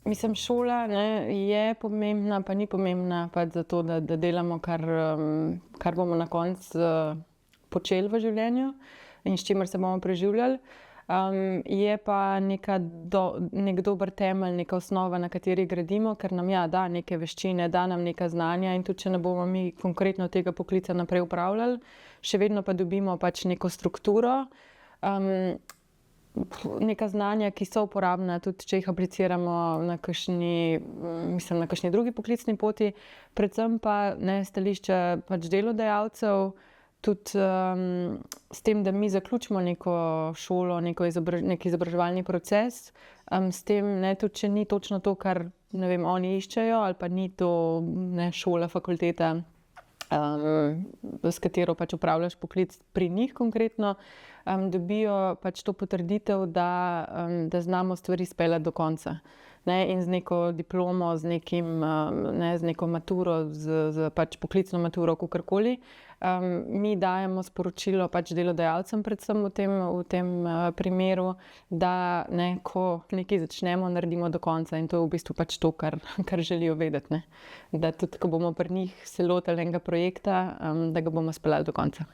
Mislim, šola, ne, je pomembna, pa ni pomembna pač zato, da delamo, kar bomo na koncu počeli v življenju in s čimer se bomo preživljali. Je pa nek dober temelj, neka osnova, na kateri gradimo, ker nam da neke veščine, da nam neka znanja in tudi če ne bomo mi konkretno tega poklica naprej upravljali, še vedno pa dobimo pač neko strukturo, neka znanja, ki so uporabna, tudi če jih apliciramo na kakšni drugi poklicni poti, predvsem pa stališče pač delodajalcev, tudi s tem, da mi zaključimo neko šolo, neki izobraževalni proces, s tem, tudi če ni točno to, kar, ne vem, oni iščejo, ali pa ni to, šola, fakulteta, s katero pač upravljaš poklic pri njih konkretno, dobijo pač to potrditev, da znamo stvari speljati do konca. In z neko diplomo, z neko maturo, z pač poklicno maturo, kakorkoli, mi dajemo sporočilo pač delodajalcem predvsem v tem primeru, da ko nekaj začnemo, naredimo do konca in to je v bistvu pač to, kar želijo vedeti, Da tudi, ko bomo pri njih se lotili enega projekta, da ga bomo speljali do konca.